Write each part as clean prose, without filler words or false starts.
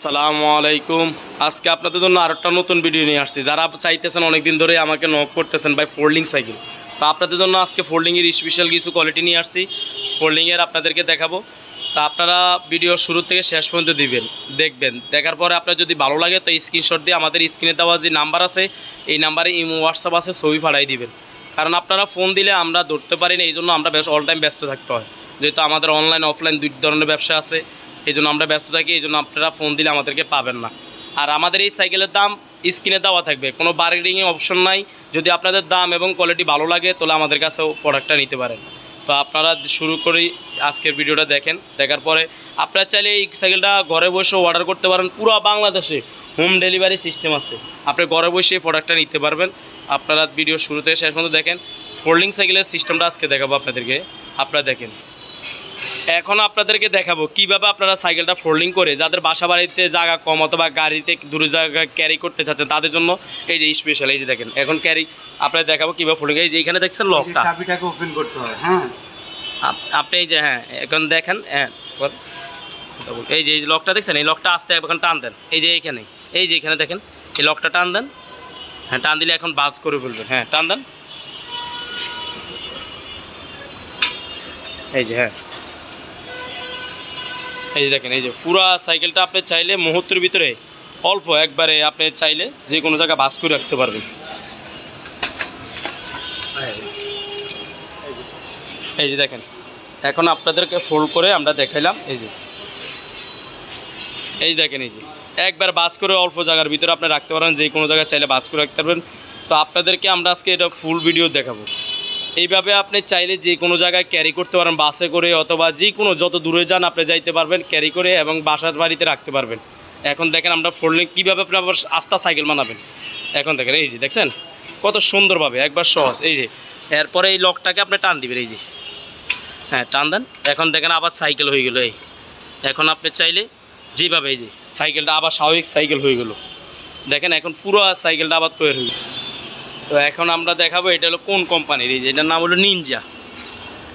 আসসালামু আলাইকুম। আজকে আপনাদের জন্য আরেকটা নতুন ভিডিও নিয়ে আসছি। যারা চাইতেছেন অনেকদিন ধরে আমাকে নক করতেছেন ভাই ফোল্ডিং সাইকেল, তো আপনাদের জন্য আজকে ফোল্ডিংয়ের স্পেশাল কিছু কোয়ালিটি নিয়ে আসছি। ফোল্ডিংয়ের আপনাদেরকে দেখাবো। তা আপনারা ভিডিও শুরু থেকে শেষ পর্যন্ত দেখবেন। দেখার পরে আপনার যদি ভালো লাগে তো স্ক্রিনশট দিয়ে আমাদের স্ক্রিনে দেওয়া যে নাম্বার আছে এই নাম্বারে ইমো হোয়াটসঅ্যাপ আছে, ছবি পাঠাই দিবেন। কারণ আপনারা ফোন দিলে আমরা ধরতে পারি না, এই জন্য আমরা অল টাইম ব্যস্ত থাকতে হয়। যেহেতু আমাদের অনলাইন অফলাইন দুই ধরনের ব্যবসা আছে, এই জন্য আমরা ব্যস্ত থাকি, এই জন্য আপনারা ফোন দিলে আমাদেরকে পাবেন না। আর আমাদের এই সাইকেলের দাম স্ক্রিনে দেওয়া থাকবে, কোনো বার্গেনিং অপশন নাই। যদি আপনাদের দাম এবং কোয়ালিটি ভালো লাগে তাহলে আমাদের কাছেও প্রোডাক্টটা নিতে পারেন। তো আপনারা শুরু করি আজকের ভিডিওটা দেখেন। দেখার পরে আপনারা চাইলে এই সাইকেলটা ঘরে বসে অর্ডার করতে পারেন। পুরো বাংলাদেশে হোম ডেলিভারি সিস্টেম আছে, আপনি ঘরে বসে এই প্রোডাক্টটা নিতে পারবেন। আপনারা ভিডিও শুরু থেকে শেষ পর্যন্ত দেখেন। ফোল্ডিং সাইকেলের সিস্টেমটা আজকে দেখাবো আপনাদেরকে, আপনারা দেখেন। এখন আপনাদেরকে দেখাবো কিভাবে আপনারা সাইকেলটা ফোল্ডিং করে যাদের বাসা বাড়িতে জায়গা কম অথবা গাড়িতে দূরে জায়গা ক্যারি করতে চাচ্ছেন তাদের জন্য এই যে স্পেশাল। এই যে দেখেন এখন ক্যারি আপনাদের দেখাবো কীভাবে ফোল্ডিং। এই যে এখানে দেখছেন লকটা, চাবিটাকে ওপেন করতে হয়। হ্যাঁ, আপনি এই যে এখন দেখেন এই যে লকটা দেখছেন, এই লকটা আস্তে এখন টান দেন। এই যে এখানে দেখেন এই লকটা টান দেন। টান দিলে এখন বাজ করে ফেলবেন। টান দেন। এই যে এই যে দেখেন, এই যে পুরা সাইকেলটা আপনি চাইলে মুহূর্তের ভিতরে অল্প একবারে আপনি চাইলে যে কোনো জায়গায় বাস করে রাখতে পারবেন। এই যে দেখেন এখন আপনাদেরকে ফোল্ড করে আমরা দেখাইলাম। এই দেখেন এই যে একবার বাস করে অল্প জায়গার ভিতরে আপনি রাখতে পারেন, যে কোনো জায়গায় চাইলে বাস করে রাখতে পারবেন। তো আপনাদেরকে আমরা আজকে এটা ফুল ভিডিও দেখাবো। এইভাবে আপনি চাইলে যে কোনো জায়গায় ক্যারি করতে পারেন, বাসে করে অথবা যে কোনো যত দূরে যান আপনি যাইতে পারবেন ক্যারি করে, এবং বাসার বাড়িতে রাখতে পারবেন। এখন দেখেন আমরা ফোল্ডিং কীভাবে আপনি আবার আস্তা সাইকেল বানাবেন। এখন দেখেন এই যে দেখছেন কত সুন্দরভাবে, একবার সহজ। এই যে এরপরে এই লকটাকে আপনি টান দিবেন। এই যে টান দেন। এখন দেখেন আবার সাইকেল হয়ে গেল। এখন আপনি চাইলে যেভাবে এই যে সাইকেলটা আবার স্বাভাবিক সাইকেল হয়ে গেল। দেখেন এখন পুরো সাইকেলটা আবার তৈরি হয়ে গেল। তো এখন আমরা দেখাবো এটা হলো কোন কোম্পানির। এই যে এটার নাম হলো নিনজা।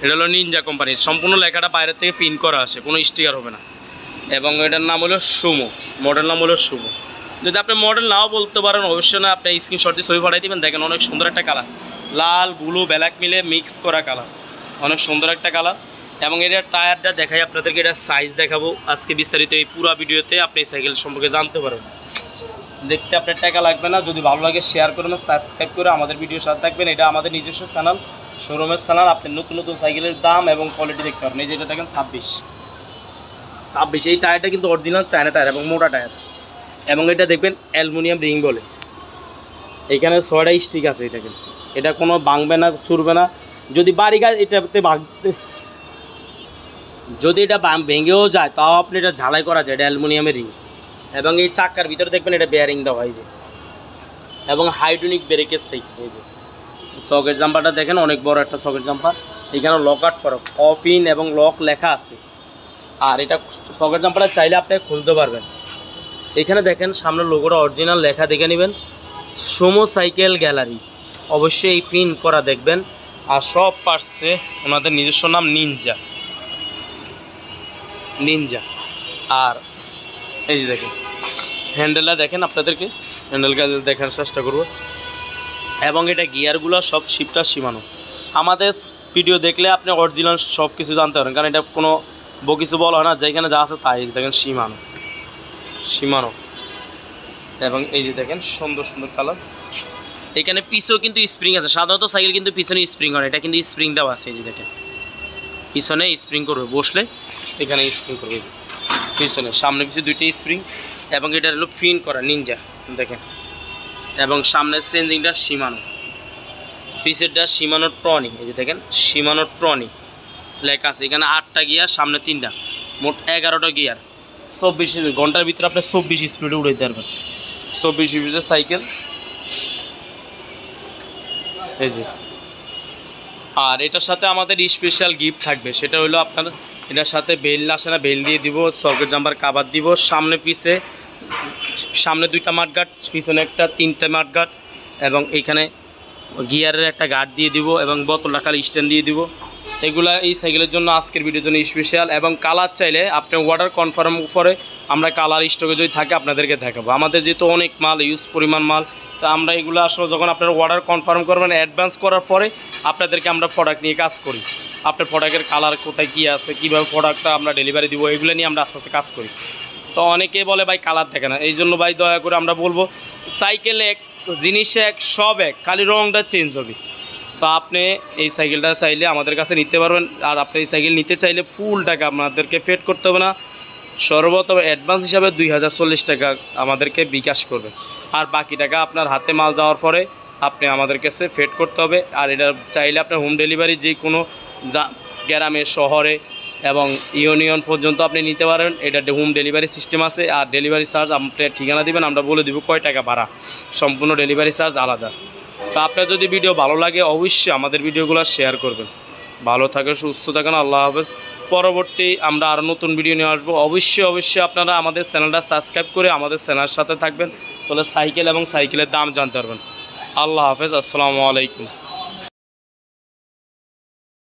এটা হলো নিনজা কোম্পানির, সম্পূর্ণ লেখাটা বাইরের থেকে প্রিন্ট করা আসে, কোনো স্টিকার হবে না। এবং এটার নাম হলো সুমো, মডেল নাম হলো সুমো। যদি আপনি মডেল নাও বলতে পারেন অবশ্যই না, আপনি স্ক্রিনশট দিয়ে ছবি পাঠাই দেবেন। দেখেন অনেক সুন্দর একটা কালার, লাল ব্লু ব্ল্যাক মিলে মিক্স করা কালার, অনেক সুন্দর একটা কালার। এবং এটার টায়ারটা দেখাই আপনাদেরকে, এটার সাইজ দেখাবো আজকে বিস্তারিত এই পুরো ভিডিওতে। আপনি এই সাইকেল সম্পর্কে জানতে পারবেন। দেখতে আপনার টাকা লাগবে না, যদি ভালো লাগে শেয়ার করবেন, সাবস্ক্রাইব করে আমাদের ভিডিওর সাথে থাকবেন। এটা আমাদের নিজস্ব চ্যানেল, শোরুমের চ্যানেল। আপনি নতুন নতুন সাইকেলের দাম এবং কোয়ালিটি দেখতে পারবেন। এই যেটা দেখেন 26। এই টায়ারটা কিন্তু অরিজিনাল চায়না টায়ার এবং মোটা টায়ার। এবং এটা দেখবেন অ্যালুমিনিয়াম রিং বলে, এইখানে 6টা স্টিক আছে। এটা কিন্তু এটা কোনো ভাঙবে না, চুরবে না। যদি বাড়ি গাছ এটাতে যদি এটা ভেঙেও যায় তাও আপনি এটা ঝালাই করা যায়। এটা অ্যালুমিনিয়ামের রিং। এবং এই চাক্কার ভিতরে দেখবেন এটা বেয়ারিং দেওয়া হয়েছে এবং হাইড্রোলিক ব্রেকের সাইকেল। এই যে সকেট জাম্পারটা দেখেন, অনেক বড় একটা সকেট জাম্পার। এখানে লকআউট ফরক অফ ইন এবং লক লেখা আছে। আর এটা সকেট জাম্পারটা চাইলে আপনি খুলতে পারবেন। এখানে দেখেন সামনে লোগোটা অরিজিনাল লেখা দেখে নেবেন, সুমো সাইকেল গ্যালারি। অবশ্যই এই প্রিন্ট করা দেখবেন। আর সব পার্টসে ওনাদের নিজস্ব নাম নিনজা। আর এই যে দেখেন হ্যান্ডেলটা দেখেন, আপনাদেরকে হ্যান্ডেলটা দেখার চেষ্টা করব। এবং এটা গিয়ারগুলো সব শিফটার সীমানো। আমাদের ভিডিও দেখলে আপনি অরিজিনাল সব কিছু জানতে পারেন, কারণ এটা কোনো কিছু বলা হয় না, যেখানে যা আছে তাই দেখেন সীমানো। এবং এই যে দেখেন সুন্দর সুন্দর কালার। এখানে পিছনেও কিন্তু স্প্রিং আছে। সাধারণত সাইকেল কিন্তু পিছনে স্প্রিং হয়, এটা কিন্তু স্প্রিং দেওয়া আছে। এই যে দেখেন পিছনে স্প্রিং করবে, বসলে এখানে স্প্রিং করবে। এই যে পিছনে সামনে পিছনে দুইটাই স্প্রিং। এবং এটা হলো প্রিন্ট করা নিনজা দেখেন। এবং সামনের চেঞ্জিংটা সীমানো, পিছেরটা সীমানোর ট্রনি। এই যে দেখেন সীমানোর ট্রনি লেখা আছে। এখানে 8টা গিয়ার, সামনে 3টা, মোট 11টা গিয়ার। 24 ঘন্টার ভিতরে আপনি 24 স্পিডে উড়াইতে পারবেন। 24 স্পিডের সাইকেল। এই যে আর এটার সাথে আমাদের স্পেশাল গিফট থাকবে, সেটা হলো আপনার এটার সাথে বেল আসে না, বেল দিয়ে দিব, সকেট জাম্পার কাভার দিব। সামনে 2টা মাঠগার্ড, পিছনে একটা 3টা মাঠগার্ড। এবং এইখানে গিয়ারের একটা গার্ড দিয়ে দিব এবং বোতল রাখার স্ট্যান্ড দিয়ে দিব। এগুলা এই সাইকেলের জন্য আজকের ভিডিওর জন্য স্পেশাল। এবং কালার চাইলে আপনি অর্ডার কনফার্ম করে আমরা কালার স্টকে যদি থাকে আপনাদেরকে দেখাবো। আমাদের যেহেতু অনেক মাল ইউজ পরিমাণ মাল, তো আমরা এগুলো আসলে যখন আপনারা অর্ডার কনফার্ম করবেন অ্যাডভান্স করার পরে আপনাদেরকে আমরা প্রোডাক্ট নিয়ে কাজ করি। আপনার প্রোডাক্টের কালার কোথায় কী আছে, কীভাবে প্রোডাক্টটা আমরা ডেলিভারি দিব, এগুলো নিয়ে আমরা আস্তে আস্তে কাজ করি। তো অনেকে বলে ভাই কালার দেখে না, এই জন্য ভাই দয়া করে আমরা বলবো সাইকেল এক, জিনিস এক, সব এক, খালি রংটা চেঞ্জ হবে। তো আপনি এই সাইকেলটা চাইলে আমাদের কাছে নিতে পারবেন। আর আপনি এই সাইকেল নিতে চাইলে ফুল টাকা আপনাদেরকে পেড করতে হবে না, সর্বপ্রথম অ্যাডভান্স হিসাবে 2040 টাকা আমাদেরকে বিকাশ করবে। আর বাকি টাকা আপনার হাতে মাল যাওয়ার পরে আপনি আমাদের কাছে পেড করতে হবে। আর এটা চাইলে আপনার হোম ডেলিভারি যে কোনো গ্রামে, শহরে এবং ইউনিয়ন পর্যন্ত আপনি নিতে পারেন। এটা হোম ডেলিভারি সিস্টেম আছে। আর ডেলিভারি চার্জ আপনার ঠিকানা দিবেন, আমরা বলে দিব কয় টাকা ভাড়া, সম্পূর্ণ ডেলিভারি চার্জ আলাদা। তো আপনার যদি ভিডিও ভালো লাগে অবশ্যই আমাদের ভিডিওগুলো শেয়ার করবেন। ভালো থাকেন, সুস্থ থাকেন, আল্লাহ হাফেজ। পরবর্তী আমরা আরও নতুন ভিডিও নিয়ে আসবো। অবশ্যই আপনারা আমাদের চ্যানেলটা সাবস্ক্রাইব করে আমাদের চ্যানেলের সাথে থাকবেন, তাহলে সাইকেল এবং সাইকেলের দাম জানতে পারবেন। আল্লাহ হাফেজ, আসসালামু আলাইকুম।